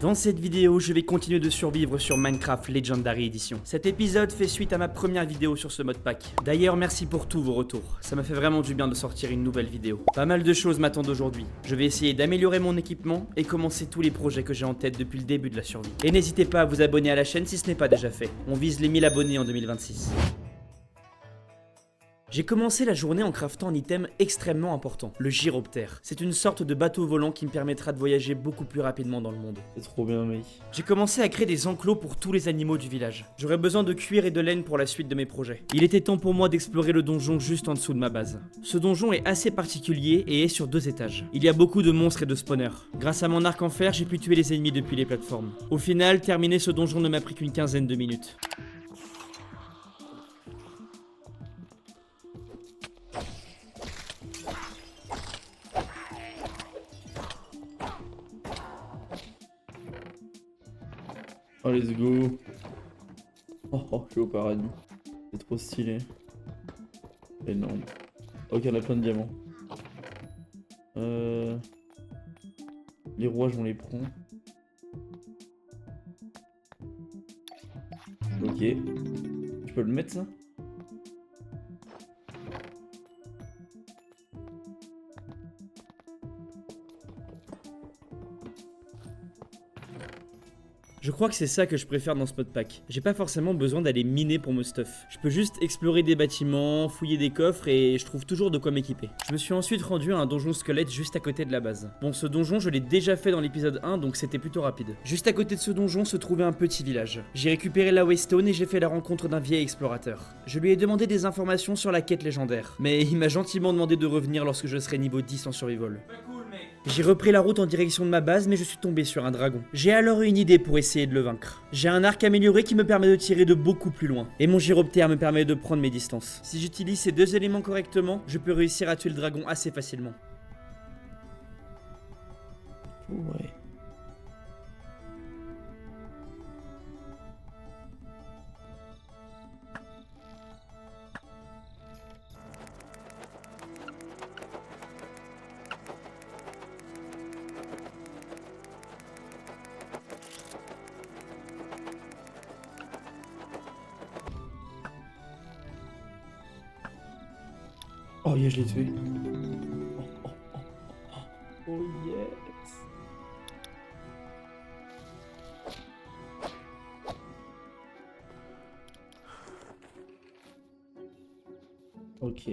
Dans cette vidéo, je vais continuer de survivre sur Minecraft Legendary Edition. Cet épisode fait suite à ma première vidéo sur ce mode pack. D'ailleurs, merci pour tous vos retours. Ça m'a fait vraiment du bien de sortir une nouvelle vidéo. Pas mal de choses m'attendent aujourd'hui. Je vais essayer d'améliorer mon équipement et commencer tous les projets que j'ai en tête depuis le début de la survie. Et n'hésitez pas à vous abonner à la chaîne si ce n'est pas déjà fait. On vise les 1000 abonnés en 2026. J'ai commencé la journée en craftant un item extrêmement important, le gyroptère. C'est une sorte de bateau volant qui me permettra de voyager beaucoup plus rapidement dans le monde. C'est trop bien, mec. J'ai commencé à créer des enclos pour tous les animaux du village. J'aurais besoin de cuir et de laine pour la suite de mes projets. Il était temps pour moi d'explorer le donjon juste en dessous de ma base. Ce donjon est assez particulier et est sur 2 étages. Il y a beaucoup de monstres et de spawners. Grâce à mon arc en fer, j'ai pu tuer les ennemis depuis les plateformes. Au final, terminer ce donjon ne m'a pris qu'une quinzaine de minutes. Oh, let's go. Oh, je suis au paradis. C'est trop stylé. Énorme. Ok, on a plein de diamants. Les rouages, on les prend. Ok. Tu peux le mettre, ça? Je crois que c'est ça que je préfère dans ce mode pack. J'ai pas forcément besoin d'aller miner pour me stuff. Je peux juste explorer des bâtiments, fouiller des coffres et je trouve toujours de quoi m'équiper. Je me suis ensuite rendu à un donjon squelette juste à côté de la base. Bon, ce donjon je l'ai déjà fait dans l'épisode 1 donc c'était plutôt rapide. Juste à côté de ce donjon se trouvait un petit village. J'ai récupéré la Waystone et j'ai fait la rencontre d'un vieil explorateur. Je lui ai demandé des informations sur la quête légendaire, mais il m'a gentiment demandé de revenir lorsque je serai niveau 10 en survival. J'ai repris la route en direction de ma base mais je suis tombé sur un dragon. J'ai alors eu une idée pour essayer de le vaincre. J'ai un arc amélioré qui me permet de tirer de beaucoup plus loin. Et mon gyroptère me permet de prendre mes distances. Si j'utilise ces 2 éléments correctement, je peux réussir à tuer le dragon assez facilement. Ouais. Oh yeah, je l'ai tué. Oh yes. Ok.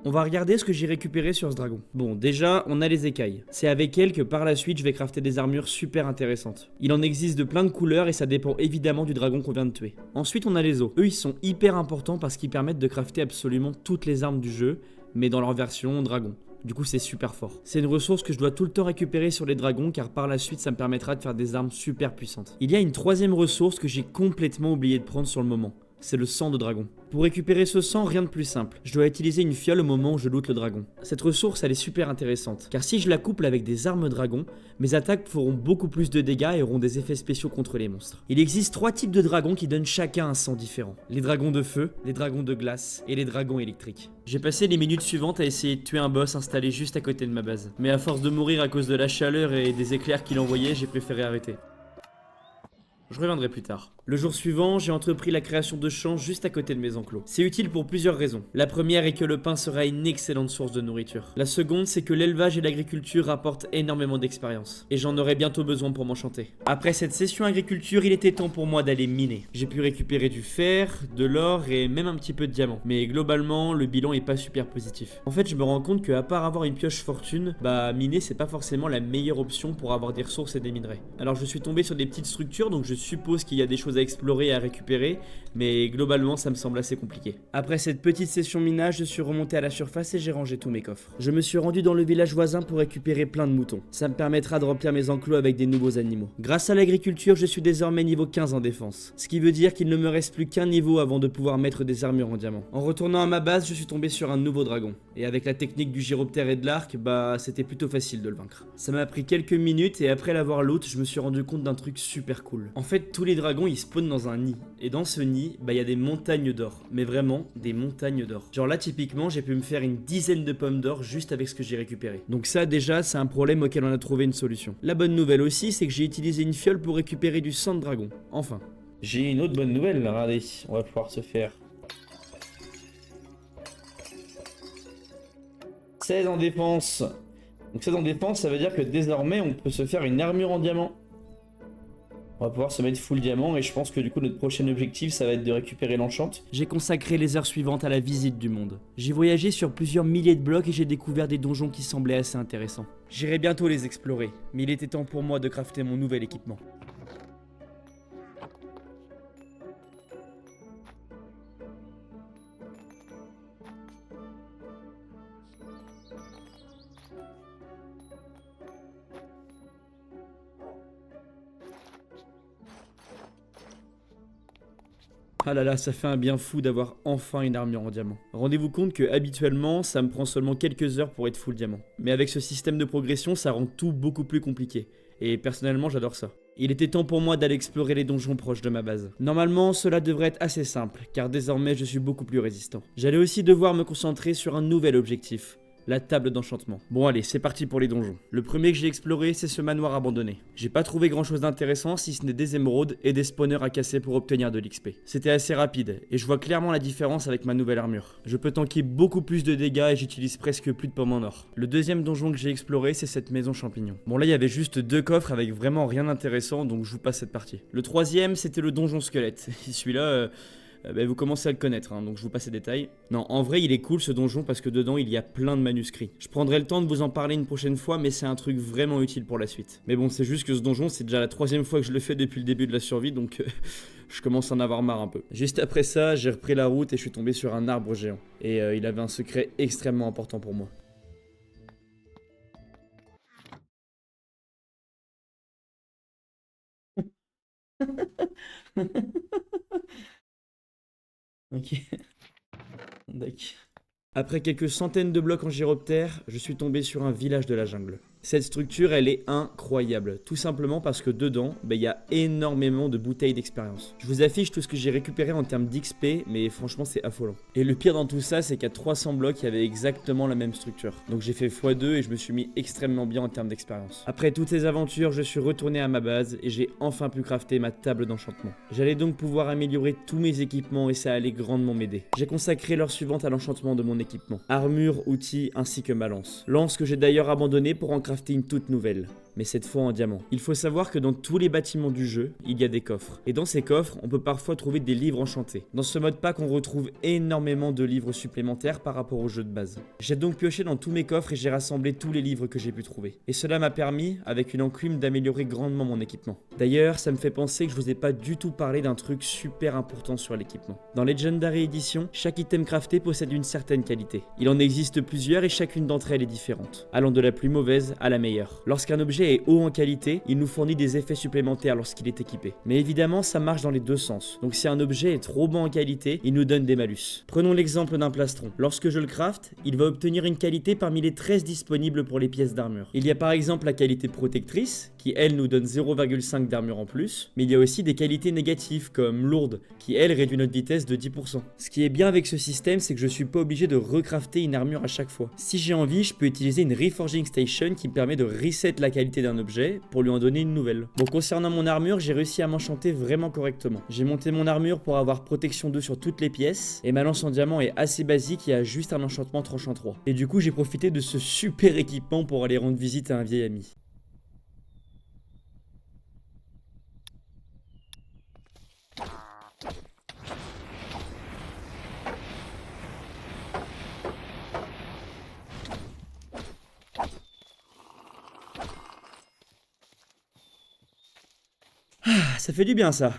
On va regarder ce que j'ai récupéré sur ce dragon. Bon, déjà, on a les écailles. C'est avec elles que par la suite, je vais crafter des armures super intéressantes. Il en existe de plein de couleurs et ça dépend évidemment du dragon qu'on vient de tuer. Ensuite, on a les os. Eux, ils sont hyper importants parce qu'ils permettent de crafter absolument toutes les armes du jeu, mais dans leur version dragon. Du coup, c'est super fort. C'est une ressource que je dois tout le temps récupérer sur les dragons car par la suite, ça me permettra de faire des armes super puissantes. Il y a une 3e ressource que j'ai complètement oublié de prendre sur le moment. C'est le sang de dragon. Pour récupérer ce sang, rien de plus simple. Je dois utiliser une fiole au moment où je loot le dragon. Cette ressource, elle est super intéressante, car si je la couple avec des armes dragon, mes attaques feront beaucoup plus de dégâts et auront des effets spéciaux contre les monstres. Il existe 3 types de dragons qui donnent chacun un sang différent. Les dragons de feu, les dragons de glace et les dragons électriques. J'ai passé les minutes suivantes à essayer de tuer un boss installé juste à côté de ma base. Mais à force de mourir à cause de la chaleur et des éclairs qu'il envoyait, j'ai préféré arrêter. Je reviendrai plus tard. Le jour suivant, j'ai entrepris la création de champs juste à côté de mes enclos. C'est utile pour plusieurs raisons. La première est que le pain sera une excellente source de nourriture. La seconde, c'est que l'élevage et l'agriculture rapportent énormément d'expérience. Et j'en aurai bientôt besoin pour m'enchanter. Après cette session agriculture, il était temps pour moi d'aller miner. J'ai pu récupérer du fer, de l'or et même un petit peu de diamant. Mais globalement, le bilan est pas super positif. En fait, je me rends compte qu'à part avoir une pioche fortune, miner c'est pas forcément la meilleure option pour avoir des ressources et des minerais. Alors je suis tombé sur des petites structures, donc je suppose qu'il y a des choses à explorer et à récupérer, mais globalement ça me semble assez compliqué. Après cette petite session minage, je suis remonté à la surface et j'ai rangé tous mes coffres. Je me suis rendu dans le village voisin pour récupérer plein de moutons. Ça me permettra de remplir mes enclos avec des nouveaux animaux. Grâce à l'agriculture, je suis désormais niveau 15 en défense, ce qui veut dire qu'il ne me reste plus qu'un niveau avant de pouvoir mettre des armures en diamant. En retournant à ma base, je suis tombé sur un nouveau dragon, et avec la technique du gyroptère et de l'arc, c'était plutôt facile de le vaincre. Ça m'a pris quelques minutes et après l'avoir loot, je me suis rendu compte d'un truc super cool. En fait, fait, tous les dragons ils spawnent dans un nid. Et dans ce nid, bah il y a des montagnes d'or. Mais vraiment, des montagnes d'or. Genre là, typiquement, j'ai pu me faire une dizaine de pommes d'or juste avec ce que j'ai récupéré. Donc ça, déjà, c'est un problème auquel on a trouvé une solution. La bonne nouvelle aussi, c'est que j'ai utilisé une fiole pour récupérer du sang de dragon. Enfin. J'ai une autre bonne nouvelle, regardez. On va pouvoir se faire 16 en défense. Donc 16 en défense, ça veut dire que désormais, on peut se faire une armure en diamant. On va pouvoir se mettre full diamant et je pense que du coup notre prochain objectif ça va être de récupérer l'enchant. J'ai consacré les heures suivantes à la visite du monde. J'ai voyagé sur plusieurs milliers de blocs et j'ai découvert des donjons qui semblaient assez intéressants. J'irai bientôt les explorer, mais il était temps pour moi de crafter mon nouvel équipement. Ah là là, ça fait un bien fou d'avoir enfin une armure en diamant. Rendez-vous compte que habituellement, ça me prend seulement quelques heures pour être full diamant. Mais avec ce système de progression, ça rend tout beaucoup plus compliqué. Et personnellement, j'adore ça. Il était temps pour moi d'aller explorer les donjons proches de ma base. Normalement, cela devrait être assez simple, car désormais je suis beaucoup plus résistant. J'allais aussi devoir me concentrer sur un nouvel objectif. La table d'enchantement. Bon allez, c'est parti pour les donjons. Le premier que j'ai exploré, c'est ce manoir abandonné. J'ai pas trouvé grand chose d'intéressant si ce n'est des émeraudes et des spawners à casser pour obtenir de l'XP. C'était assez rapide, et je vois clairement la différence avec ma nouvelle armure. Je peux tanker beaucoup plus de dégâts et j'utilise presque plus de pommes en or. Le deuxième donjon que j'ai exploré, c'est cette maison champignon. Bon là, il y avait juste 2 coffres avec vraiment rien d'intéressant, donc je vous passe cette partie. Le troisième, c'était le donjon squelette. Et celui-là... vous commencez à le connaître, hein, donc je vous passe les détails. Non, en vrai, il est cool ce donjon parce que dedans, il y a plein de manuscrits. Je prendrai le temps de vous en parler une prochaine fois, mais c'est un truc vraiment utile pour la suite. Mais bon, c'est juste que ce donjon, c'est déjà la 3e fois que je le fais depuis le début de la survie, donc je commence à en avoir marre un peu. Juste après ça, j'ai repris la route et je suis tombé sur un arbre géant. Et il avait un secret extrêmement important pour moi. Ok. D'accord. Après quelques centaines de blocs en gyroptère, je suis tombé sur un village de la jungle. Cette structure, elle est incroyable, tout simplement parce que dedans, il y a énormément de bouteilles d'expérience. Je vous affiche tout ce que j'ai récupéré en termes d'XP, mais franchement c'est affolant. Et le pire dans tout ça, c'est qu'à 300 blocs, il y avait exactement la même structure. Donc j'ai fait x2 et je me suis mis extrêmement bien en termes d'expérience. Après toutes ces aventures, je suis retourné à ma base et j'ai enfin pu crafter ma table d'enchantement. J'allais donc pouvoir améliorer tous mes équipements et ça allait grandement m'aider. J'ai consacré l'heure suivante à l'enchantement de mon équipement. Armure, outils, ainsi que ma lance. Lance que j'ai d'ailleurs abandonnée pour en crafter une toute nouvelle, mais cette fois en diamant. Il faut savoir que dans tous les bâtiments du jeu, il y a des coffres. Et dans ces coffres, on peut parfois trouver des livres enchantés. Dans ce mode pack, on retrouve énormément de livres supplémentaires par rapport au jeu de base. J'ai donc pioché dans tous mes coffres et j'ai rassemblé tous les livres que j'ai pu trouver. Et cela m'a permis, avec une enclume, d'améliorer grandement mon équipement. D'ailleurs, ça me fait penser que je vous ai pas du tout parlé d'un truc super important sur l'équipement. Dans Legendary Edition, chaque item crafté possède une certaine qualité. Il en existe plusieurs et chacune d'entre elles est différente, allant de la plus mauvaise à la meilleure. Lorsqu'un objet est haut en qualité, il nous fournit des effets supplémentaires lorsqu'il est équipé. Mais évidemment, ça marche dans les deux sens. Donc si un objet est trop bon en qualité, il nous donne des malus. Prenons l'exemple d'un plastron. Lorsque je le craft, il va obtenir une qualité parmi les 13 disponibles pour les pièces d'armure. Il y a par exemple la qualité protectrice, qui elle nous donne 0,5 d'armure en plus, mais il y a aussi des qualités négatives comme lourde, qui elle réduit notre vitesse de 10%. Ce qui est bien avec ce système, c'est que je suis pas obligé de recrafter une armure à chaque fois. Si j'ai envie, je peux utiliser une Reforging Station qui me permet de reset la qualité d'un objet pour lui en donner une nouvelle. Bon, concernant mon armure, j'ai réussi à m'enchanter vraiment correctement. J'ai monté mon armure pour avoir protection 2 sur toutes les pièces, et ma lance en diamant est assez basique et a juste un enchantement tranchant 3. Et du coup, j'ai profité de ce super équipement pour aller rendre visite à un vieil ami. Ah, ça fait du bien ça.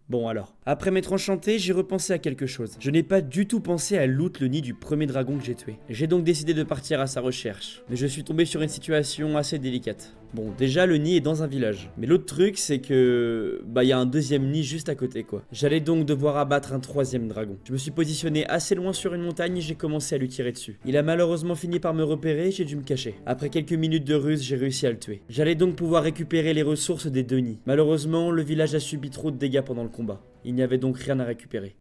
Bon alors, après m'être enchanté, j'ai repensé à quelque chose. Je n'ai pas du tout pensé à loot le nid du premier dragon que j'ai tué. J'ai donc décidé de partir à sa recherche. Mais je suis tombé sur une situation assez délicate. Bon, déjà le nid est dans un village. Mais l'autre truc c'est que... y a un deuxième nid juste à côté quoi. J'allais donc devoir abattre un troisième dragon. Je me suis positionné assez loin sur une montagne et j'ai commencé à lui tirer dessus. Il a malheureusement fini par me repérer et j'ai dû me cacher. Après quelques minutes de ruse, j'ai réussi à le tuer. J'allais donc pouvoir récupérer les ressources des deux nids. Malheureusement, le village a subi trop de dégâts pendant le combat. Il n'y avait donc rien à récupérer.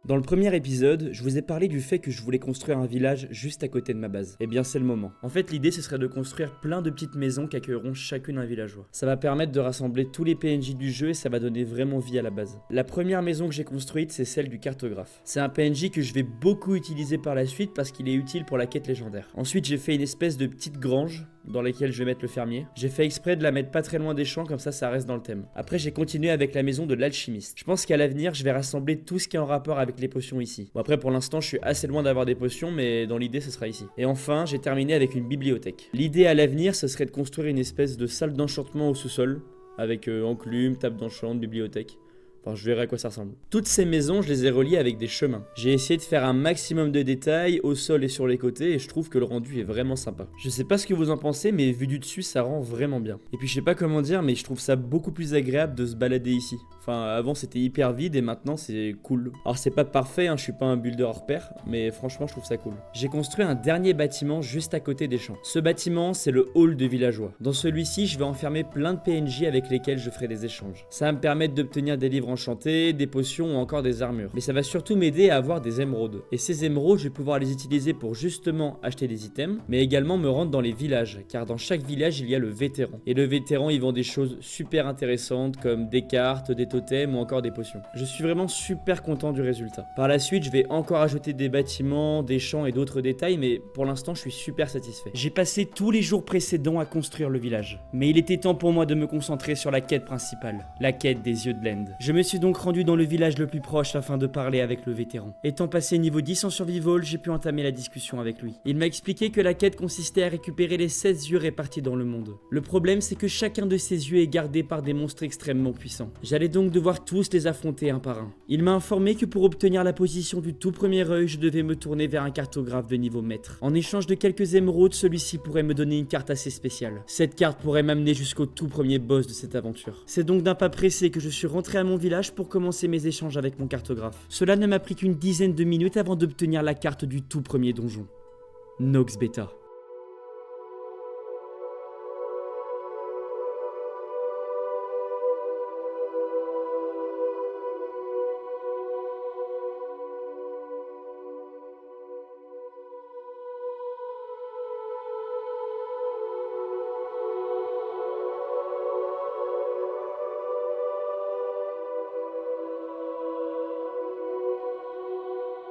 Dans le premier épisode, je vous ai parlé du fait que je voulais construire un village juste à côté de ma base. Eh bien c'est le moment. En fait l'idée ce serait de construire plein de petites maisons qui accueilleront chacune un villageois. Ça va permettre de rassembler tous les PNJ du jeu et ça va donner vraiment vie à la base. La première maison que j'ai construite c'est celle du cartographe. C'est un PNJ que je vais beaucoup utiliser par la suite parce qu'il est utile pour la quête légendaire. Ensuite j'ai fait une espèce de petite grange dans laquelle je vais mettre le fermier. J'ai fait exprès de la mettre pas très loin des champs comme ça reste dans le thème. Après j'ai continué avec la maison de l'alchimiste. Je pense qu'à l'avenir je vais rassembler tout ce qui est en rapport avec les potions ici. Bon après pour l'instant je suis assez loin d'avoir des potions mais dans l'idée ce sera ici. Et enfin j'ai terminé avec une bibliothèque. L'idée à l'avenir ce serait de construire une espèce de salle d'enchantement au sous-sol avec enclume, table d'enchant, bibliothèque. Enfin, je verrai à quoi ça ressemble. Toutes ces maisons, je les ai reliées avec des chemins. J'ai essayé de faire un maximum de détails au sol et sur les côtés et je trouve que le rendu est vraiment sympa. Je sais pas ce que vous en pensez, mais vu du dessus, ça rend vraiment bien. Et puis je sais pas comment dire, mais je trouve ça beaucoup plus agréable de se balader ici. Enfin, avant c'était hyper vide et maintenant c'est cool. Alors c'est pas parfait, je suis pas un builder hors pair, mais franchement je trouve ça cool. J'ai construit un dernier bâtiment juste à côté des champs. Ce bâtiment, c'est le hall de villageois. Dans celui-ci, je vais enfermer plein de PNJ avec lesquels je ferai des échanges. Ça va me permettre d'obtenir des livres enchantés, des potions ou encore des armures. Mais ça va surtout m'aider à avoir des émeraudes. Et ces émeraudes, je vais pouvoir les utiliser pour justement acheter des items, mais également me rendre dans les villages, car dans chaque village, il y a le vétéran. Et le vétéran, il vend des choses super intéressantes comme des cartes, des totems ou encore des potions. Je suis vraiment super content du résultat. Par la suite, je vais encore ajouter des bâtiments, des champs et d'autres détails, mais pour l'instant, je suis super satisfait. J'ai passé tous les jours précédents à construire le village. Mais il était temps pour moi de me concentrer sur la quête principale, la quête des yeux de l'End. Je me suis donc rendu dans le village le plus proche afin de parler avec le vétéran. Étant passé niveau 10 en survival, j'ai pu entamer la discussion avec lui. Il m'a expliqué que la quête consistait à récupérer les 16 yeux répartis dans le monde. Le problème, c'est que chacun de ces yeux est gardé par des monstres extrêmement puissants. J'allais donc devoir tous les affronter un par un. Il m'a informé que pour obtenir la position du tout premier œil, je devais me tourner vers un cartographe de niveau maître. En échange de quelques émeraudes, celui-ci pourrait me donner une carte assez spéciale. Cette carte pourrait m'amener jusqu'au tout premier boss de cette aventure. C'est donc d'un pas pressé que je suis rentré à mon village pour commencer mes échanges avec mon cartographe. Cela ne m'a pris qu'une dizaine de minutes avant d'obtenir la carte du tout premier donjon. Nox Beta.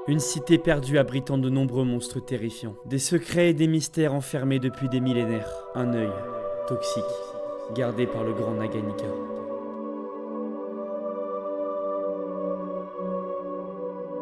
Une cité perdue abritant de nombreux monstres terrifiants. Des secrets et des mystères enfermés depuis des millénaires. Un œil, toxique, gardé par le grand Naganika.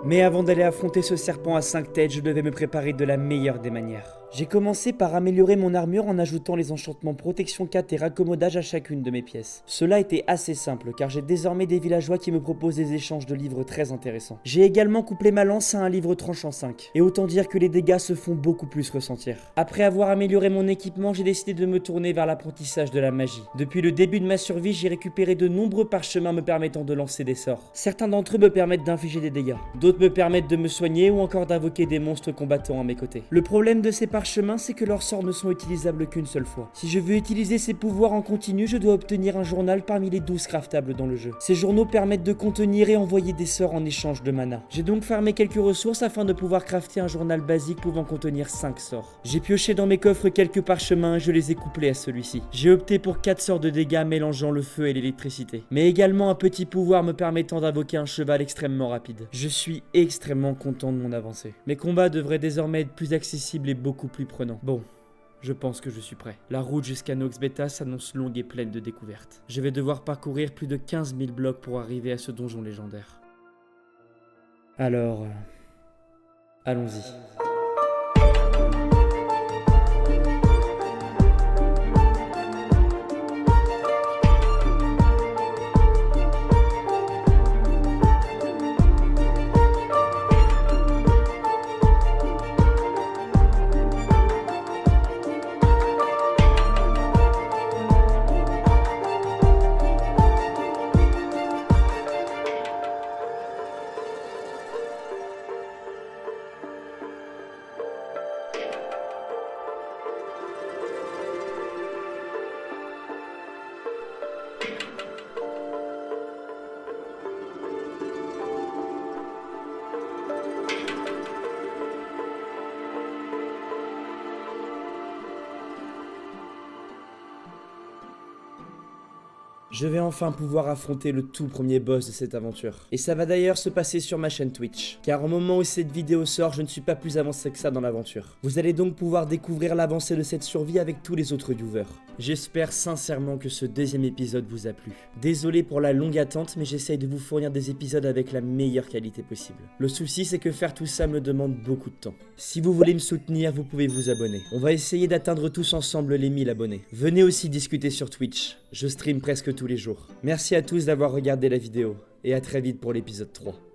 Mais avant d'aller affronter ce serpent à 5 têtes, je devais me préparer de la meilleure des manières. J'ai commencé par améliorer mon armure en ajoutant les enchantements protection 4 et raccommodage à chacune de mes pièces. Cela était assez simple car j'ai désormais des villageois qui me proposent des échanges de livres très intéressants. J'ai également couplé ma lance à un livre tranchant 5 et autant dire que les dégâts se font beaucoup plus ressentir. Après avoir amélioré mon équipement, j'ai décidé de me tourner vers l'apprentissage de la magie. Depuis le début de ma survie, j'ai récupéré de nombreux parchemins me permettant de lancer des sorts. Certains d'entre eux me permettent d'infliger des dégâts, d'autres me permettent de me soigner ou encore d'invoquer des monstres combattants à mes côtés. Le problème de ces parchemins, c'est que leurs sorts ne sont utilisables qu'une seule fois. Si je veux utiliser ces pouvoirs en continu, je dois obtenir un journal parmi les 12 craftables dans le jeu. Ces journaux permettent de contenir et envoyer des sorts en échange de mana. J'ai donc farmé quelques ressources afin de pouvoir crafter un journal basique pouvant contenir 5 sorts. J'ai pioché dans mes coffres quelques parchemins et je les ai couplés à celui-ci. J'ai opté pour 4 sorts de dégâts mélangeant le feu et l'électricité, mais également un petit pouvoir me permettant d'invoquer un cheval extrêmement rapide. Je suis extrêmement content de mon avancée. Mes combats devraient désormais être plus accessibles et beaucoup plus prenants. Bon, je pense que je suis prêt. La route jusqu'à Nox Beta s'annonce longue et pleine de découvertes. Je vais devoir parcourir plus de 15 000 blocs pour arriver à ce donjon légendaire. Alors, allons-y. Je vais enfin pouvoir affronter le tout premier boss de cette aventure. Et ça va d'ailleurs se passer sur ma chaîne Twitch, car au moment où cette vidéo sort, je ne suis pas plus avancé que ça dans l'aventure. Vous allez donc pouvoir découvrir l'avancée de cette survie avec tous les autres viewers. J'espère sincèrement que ce deuxième épisode vous a plu. Désolé pour la longue attente, mais j'essaye de vous fournir des épisodes avec la meilleure qualité possible. Le souci, c'est que faire tout ça me demande beaucoup de temps. Si vous voulez me soutenir, vous pouvez vous abonner. On va essayer d'atteindre tous ensemble les 1000 abonnés. Venez aussi discuter sur Twitch, je stream presque tous les jours. Merci à tous d'avoir regardé la vidéo, et à très vite pour l'épisode 3.